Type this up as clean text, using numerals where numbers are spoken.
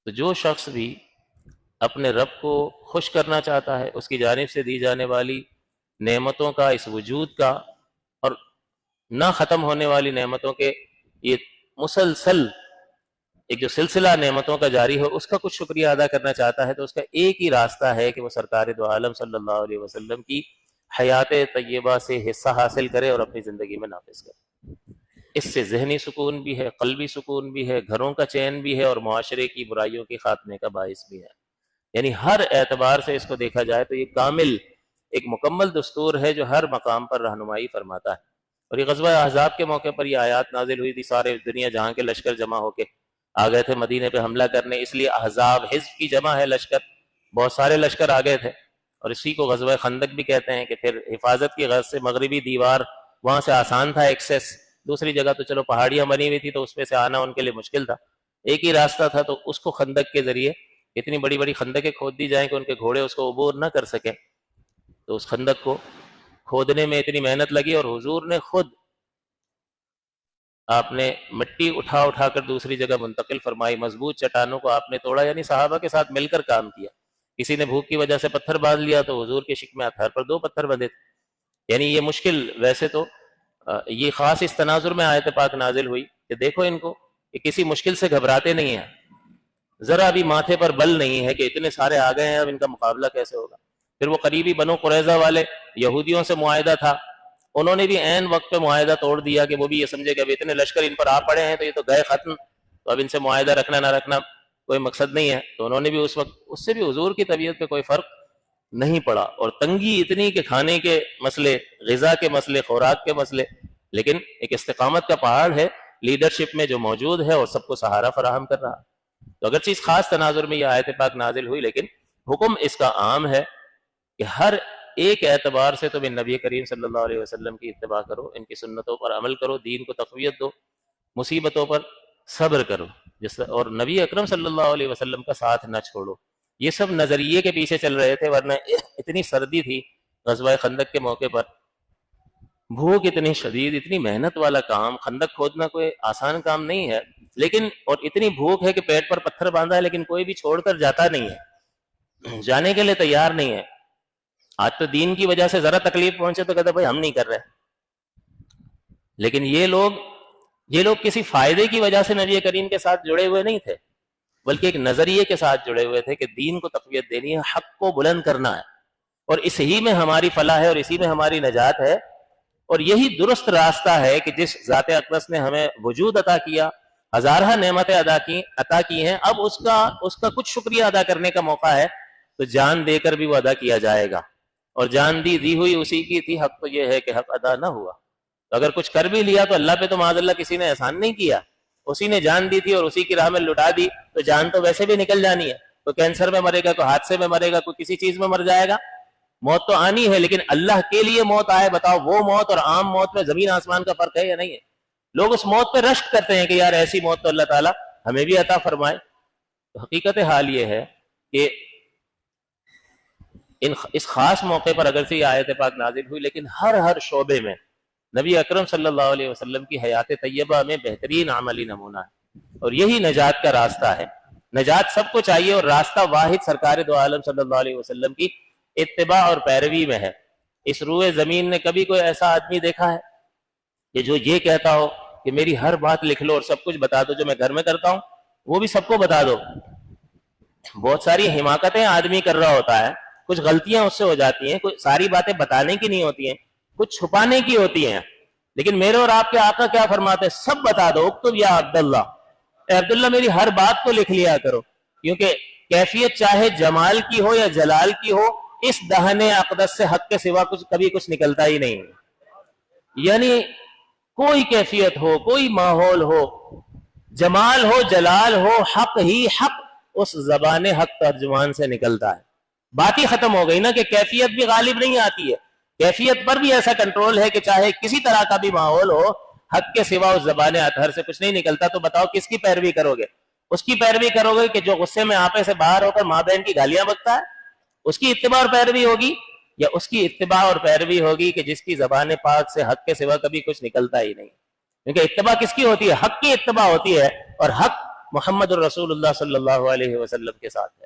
تو جو شخص بھی اپنے رب کو خوش کرنا چاہتا ہے، اس کی جانب سے دی جانے والی نعمتوں کا، اس وجود کا اور نہ ختم ہونے والی نعمتوں کے یہ مسلسل ایک جو سلسلہ نعمتوں کا جاری ہو، اس کا کچھ شکریہ ادا کرنا چاہتا ہے، تو اس کا ایک ہی راستہ ہے کہ وہ سرکار دو عالم صلی اللہ علیہ وسلم کی حیات طیبہ سے حصہ حاصل کرے اور اپنی زندگی میں نافذ کرے۔ اس سے ذہنی سکون بھی ہے، قلبی سکون بھی ہے، گھروں کا چین بھی ہے اور معاشرے کی برائیوں کے خاتمے کا باعث بھی ہے۔ یعنی ہر اعتبار سے اس کو دیکھا جائے تو یہ کامل ایک مکمل دستور ہے جو ہر مقام پر رہنمائی فرماتا ہے۔ اور یہ غزوہ احزاب کے موقع پر یہ آیات نازل ہوئی تھی، سارے دنیا جہاں کے لشکر جمع ہو کے آ گئے تھے مدینے پہ حملہ کرنے، اس لیے احزاب حزب کی جمع ہے لشکر، بہت سارے لشکر آ گئے تھے، اور اسی کو غزوہ خندق بھی کہتے ہیں کہ پھر حفاظت کی غرض سے مغربی دیوار وہاں سے آسان تھا ایکسیس، دوسری جگہ تو چلو پہاڑیاں بنی ہوئی تھی تو اس پہ سے آنا ان کے لیے مشکل تھا، ایک ہی راستہ تھا، تو اس کو خندق کے ذریعے اتنی بڑی بڑی خندقیں کھود دی جائیں کہ ان کے گھوڑے اس کو عبور نہ کر سکیں، تو اس خندق کو کھودنے میں اتنی محنت لگی اور حضور نے خود آپ نے مٹی اٹھا اٹھا کر دوسری جگہ منتقل فرمائی، مضبوط چٹانوں کو آپ نے توڑا، یعنی صحابہ کے ساتھ مل کر کام کیا۔ کسی نے بھوک کی وجہ سے پتھر باندھ لیا تو حضور کے شکم اطہر پر 2 پتھر بندھے تھے۔ یعنی یہ مشکل، ویسے تو یہ خاص اس تناظر میں آیت پاک نازل ہوئی کہ دیکھو ان کو، کہ کسی مشکل سے گھبراتے نہیں ہیں، ذرا بھی ماتھے پر بل نہیں ہے کہ اتنے سارے آ گئے ہیں، اب ان کا مقابلہ کیسے ہوگا۔ پھر وہ قریبی بنو قریظہ والے، یہودیوں سے معاہدہ تھا، انہوں نے بھی عین وقت پہ معاہدہ توڑ دیا کہ وہ بھی یہ سمجھے کہ اب اتنے لشکر ان پر آ پڑے ہیں تو یہ تو گئے ختم، تو اب ان سے معاہدہ رکھنا نہ رکھنا کوئی مقصد نہیں ہے، تو انہوں نے بھی اس وقت، اس سے بھی حضور کی طبیعت پہ کوئی فرق نہیں پڑا، اور تنگی اتنی کہ کھانے کے مسئلے، غذا کے مسئلے، خوراک کے مسئلے، لیکن ایک استقامت کا پہاڑ ہے لیڈرشپ میں جو موجود ہے اور سب کو سہارا فراہم کر رہا۔ تو اگرچہ اس خاص تناظر میں یہ آیت پاک نازل ہوئی، لیکن حکم اس کا عام ہے کہ ہر ایک اعتبار سے تم نبی کریم صلی اللہ علیہ وسلم کی اتباع کرو، ان کی سنتوں پر عمل کرو، دین کو تقویت دو، مصیبتوں پر صبر کرو، اور نبی اکرم صلی اللہ علیہ وسلم کا ساتھ نہ چھوڑو۔ یہ سب نظریے کے پیچھے چل رہے تھے، ورنہ اتنی سردی تھی غزوہ خندق کے موقع پر، بھوک اتنی شدید، اتنی محنت والا کام، خندق کھودنا کوئی آسان کام نہیں ہے، لیکن اور اتنی بھوک ہے کہ پیٹ پر پتھر باندھا ہے، لیکن کوئی بھی چھوڑ کر جاتا نہیں ہے، جانے کے لیے تیار نہیں ہے۔ آج تو دین کی وجہ سے ذرا تکلیف پہنچے تو کہتے بھائی ہم نہیں کر رہے، لیکن یہ لوگ کسی فائدے کی وجہ سے نبی کریم کے ساتھ جڑے ہوئے نہیں تھے، بلکہ ایک نظریے کے ساتھ جڑے ہوئے تھے کہ دین کو تقویت دینی ہے، حق کو بلند کرنا ہے، اور اس ہی میں ہماری فلاح ہے اور اسی میں ہماری نجات ہے، اور یہی درست راستہ ہے کہ جس ذات اقدس نے ہمیں وجود عطا کیا، ہزارہ نعمتیں عطا کی ہیں، اب اس کا کچھ شکریہ ادا کرنے کا موقع ہے، تو جان دے کر بھی وہ ادا کیا جائے گا، اور جان دی ہوئی اسی کی تھی، حق تو یہ ہے کہ حق ادا نہ ہوا، تو اگر کچھ کر بھی لیا تو اللہ پہ تو معاذ اللہ کسی نے احسان نہیں کیا، اسی نے جان دی تھی اور اسی کی راہ میں لٹا دی، تو جان تو ویسے بھی نکل جانی ہے، تو کینسر میں مرے گا، کوئی حادثے میں مرے گا، کوئی کسی چیز میں مر جائے گا، موت تو آنی ہے، لیکن اللہ کے لیے موت آئے، بتاؤ وہ موت اور عام موت میں زمین آسمان کا فرق ہے یا نہیں ہے؟ لوگ اس موت پہ رشک کرتے ہیں کہ یار ایسی موت تو اللہ تعالیٰ ہمیں بھی عطا فرمائے۔ تو حقیقت حال یہ ہے کہ اس خاص موقع پر اگرچہ یہ آیت پاک نازل ہوئی، لیکن ہر شعبے میں نبی اکرم صلی اللہ علیہ وسلم کی حیات طیبہ میں بہترین عملی نمونہ ہے، اور یہی نجات کا راستہ ہے۔ نجات سب کو چاہیے، اور راستہ واحد سرکار دو عالم صلی اللہ علیہ وسلم کی اتباع اور پیروی میں ہے۔ اس روئے زمین نے کبھی کوئی ایسا آدمی دیکھا ہے کہ جو یہ کہتا ہو کہ میری ہر بات لکھ لو اور سب کچھ بتا دو جو میں گھر میں کرتا ہوں، وہ بھی سب کو بتا دو؟ بہت ساری حماقتیں آدمی کر رہا ہوتا ہے، کچھ غلطیاں اس سے ہو جاتی ہیں، کچھ ساری باتیں بتانے کی نہیں ہوتی ہیں، کچھ چھپانے کی ہوتی ہیں، لیکن میرے اور آپ کے آقا کیا فرماتے ہیں؟ سب بتا دو، اکتب یا عبداللہ، اے عبداللہ میری ہر بات کو لکھ لیا کرو، کیونکہ کیفیت چاہے جمال کی ہو یا جلال کی ہو، اس دہن اقدس سے حق کے سوا کبھی کچھ نکلتا ہی نہیں۔ یعنی کوئی کیفیت ہو، کوئی ماحول ہو، جمال ہو، جلال ہو، حق ہی حق اس زبان حق ترجمان سے نکلتا ہے۔ بات ہی ختم ہو گئی نا کہ کیفیت بھی غالب نہیں آتی ہے، کیفیت پر بھی ایسا کنٹرول ہے کہ چاہے کسی طرح کا بھی ماحول ہو، حق کے سوا اس زبان اطہر سے کچھ نہیں نکلتا۔ تو بتاؤ کس کی پیروی کرو گے؟ اس کی پیروی کرو گے کہ جو غصے میں آپے سے باہر ہو کر ماں بہن کی گالیاں بکتا ہے، اس کی اتباع اور پیروی ہوگی، یا اس کی اتباع اور پیروی ہوگی کہ جس کی زبان پاک سے حق کے سوا کبھی کچھ نکلتا ہی نہیں؟ کیونکہ اتباع کس کی ہوتی ہے؟ حق کی اتباع ہوتی ہے، اور حق محمد الرسول اللہ صلی اللہ علیہ وسلم کے ساتھ ہے۔